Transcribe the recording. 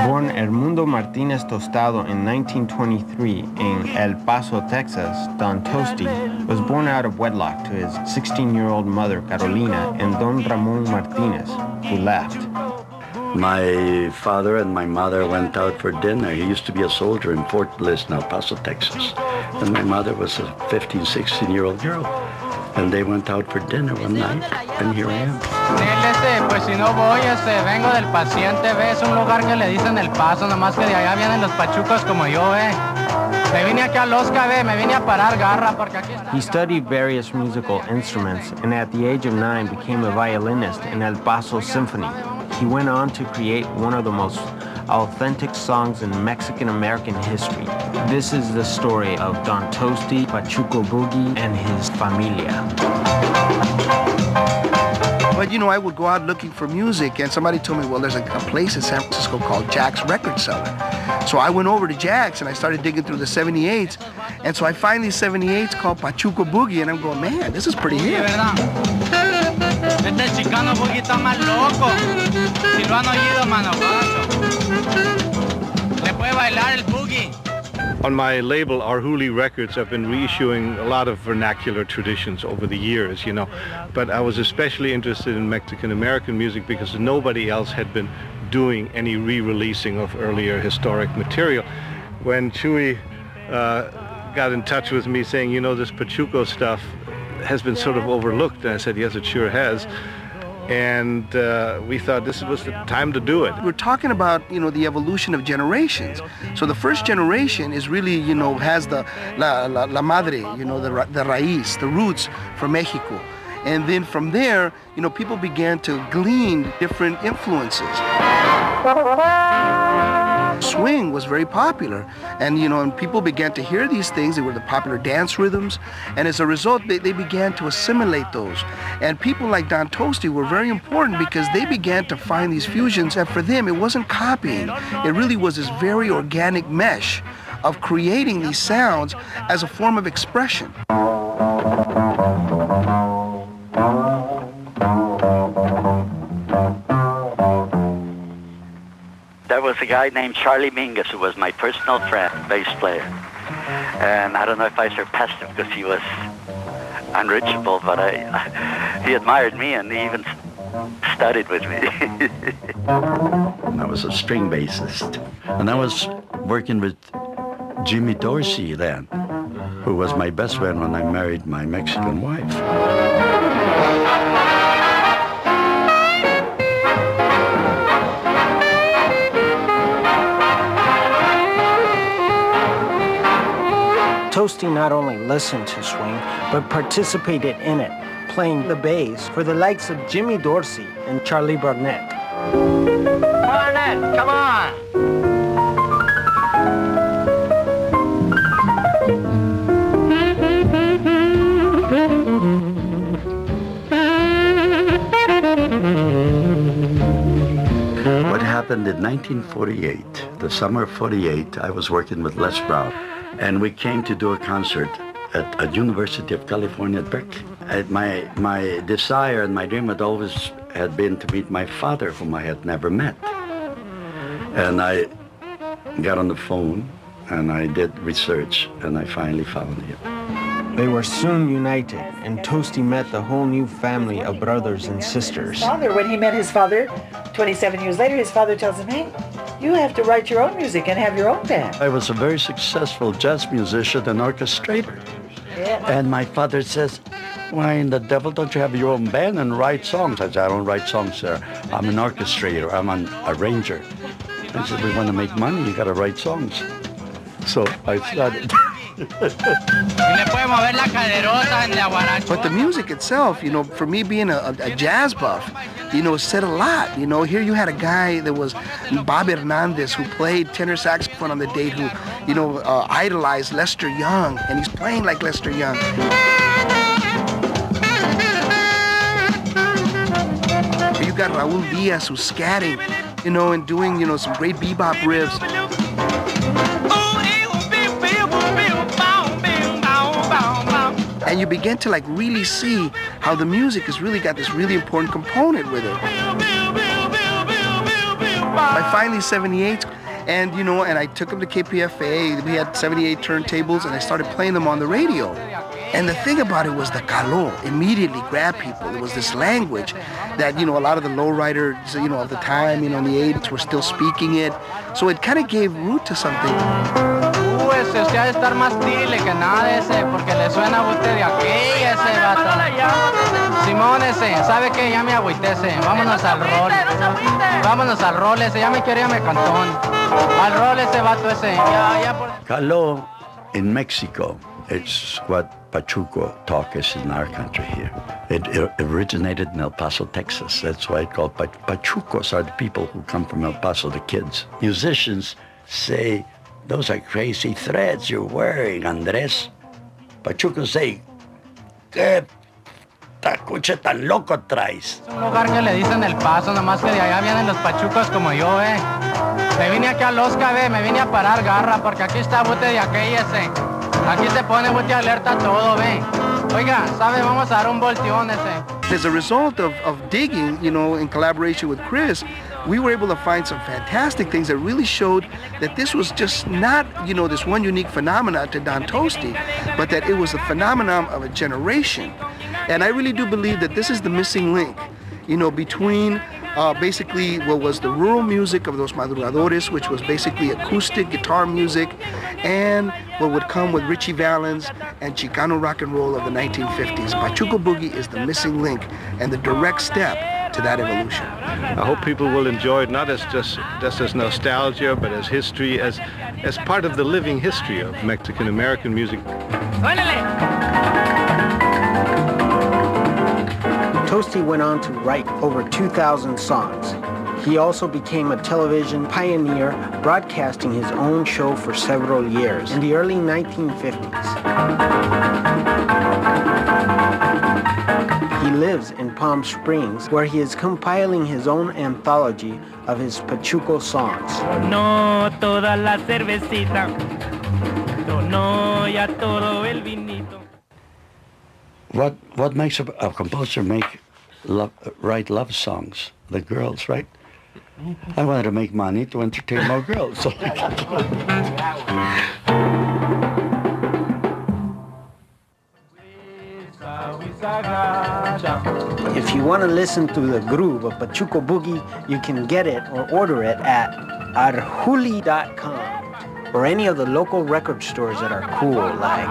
Born Edmundo Martinez Tostado in 1923 in El Paso, Texas, Don Tosti was born out of wedlock to his 16-year-old mother, Carolina, and Don Ramon Martinez, who left. My father and my mother went out for dinner. He used to be a soldier in Fort Bliss, El Paso, Texas. And my mother was a 15, 16-year-old girl. And they went out for dinner one night, and here I am. Pues si no voy, vengo del paciente, ve, es un lugar que le dicen El Paso, nomás que de allá vienen los pachucos como yo, Me vine aquí a Losca, me vine a parar garra, porque aquí... He studied various musical instruments, and at the age of 9 became a violinist in El Paso Symphony. He went on to create one of the most authentic songs in Mexican-American history. This is the story of Don Tosti, Pachuco Boogie, and his familia. But you know, I would go out looking for music, and somebody told me, well, there's a place in San Francisco called Jack's Record Cellar. So I went over to Jack's, and I started digging through the 78s, and so I find these 78s called Pachuco Boogie, and I'm going, man, this is pretty hip. Este chicano boogie está más loco. Si lo han oído, mano, le puede bailar el boogie. On my label, Our Huli Records, I've been reissuing a lot of vernacular traditions over the years, But I was especially interested in Mexican-American music because nobody else had been doing any re-releasing of earlier historic material. When Chuy got in touch with me saying, this Pachuco stuff has been sort of overlooked, and I said, yes, it sure has. And we thought this was the time to do it. We're talking about, the evolution of generations. So the first generation is really, has the la madre, the raíz, the roots from Mexico. And then from there, people began to glean different influences. Swing was very popular, and and people began to hear these things. They were the popular dance rhythms, and as a result, they began to assimilate those. And people like Don Tosti were very important because they began to find these fusions, and for them, it wasn't copying. It really was this very organic mesh of creating these sounds as a form of expression. There was a guy named Charlie Mingus who was my personal friend, bass player. And I don't know if I surpassed him because he was unreachable, but he admired me and he even studied with me. I was a string bassist. And I was working with Jimmy Dorsey then, who was my best friend when I married my Mexican wife. Tosti not only listened to swing, but participated in it, playing the bass for the likes of Jimmy Dorsey and Charlie Barnett. Barnett, come on! What happened in 1948, the summer of 48, I was working with Les Brown. And we came to do a concert at University of California at Berkeley. My desire and my dream had been to meet my father, whom I had never met. And I got on the phone and I did research and I finally found him. They were soon united, and Tosti met the whole new family of brothers and sisters. When he met his father, 27 years later, his father tells him, hey, you have to write your own music and have your own band. I was a very successful jazz musician and orchestrator. Yeah. And my father says, why in the devil don't you have your own band and write songs? I said, I don't write songs, sir. I'm an orchestrator. I'm an arranger. I said, we want to make money. You got to write songs. So I started. But the music itself, for me being a jazz buff, said a lot. Here you had a guy that was Bob Hernandez, who played tenor saxophone on the date, who, idolized Lester Young, and he's playing like Lester Young. You got Raul Diaz, who's scatting, and doing, some great bebop riffs. And you begin to really see how the music has really got this really important component with it. By finally 78, and and I took them to KPFA. We had 78 turntables, and I started playing them on the radio. And the thing about it was the calor immediately grabbed people. It was this language that, a lot of the lowriders, of the time, in the 80s were still speaking it. So it kind of gave root to something. Usted ha de estar más tile que nada ese, porque le suena a usted de aquí ese vato. Simón ese, ¿sabe qué? Ya me agüité ese. Vámonos al rol. Vámonos al rol ese, ya me quería me cantón. Al rol ese vato ese. Ya por... Calor in Mexico, it's what Pachuco talk is in our country here. It originated in El Paso, Texas. That's why it's called Pachucos are the people who come from El Paso, the kids. Musicians say, those are crazy threads you're wearing, Andres. Pachucos say, ¿qué tacuche tan loco traes? Es un lugar que le dicen El Paso, nomás que de allá vienen los pachucos como yo, Me vine aquí a Losca, me vine a parar garra, porque aquí está bote de aquella, Aquí se pone bote alerta todo, Oiga, ¿sabe? Vamos a dar un volteón, As a result of digging, in collaboration with Chris, we were able to find some fantastic things that really showed that this was just not, this one unique phenomenon to Don Tosti, but that it was a phenomenon of a generation. And I really do believe that this is the missing link, between basically what was the rural music of those madrugadores, which was basically acoustic guitar music, and what would come with Richie Valens and Chicano rock and roll of the 1950s. Pachuco Boogie is the missing link and the direct step to that evolution. I hope people will enjoy it not as just as nostalgia, but as history, as part of the living history of Mexican American music. Tosti went on to write over 2,000 songs. He also became a television pioneer, broadcasting his own show for several years in the early 1950s. He lives in Palm Springs, where he is compiling his own anthology of his Pachuco songs. No, toda la cervecita. No, ya todo el vinito. What makes a composer write love songs? The girls, right? I wanted to make money to entertain more girls. So If you want to listen to the groove of Pachuco Boogie, you can get it or order it at arjuli.com or any of the local record stores that are cool, like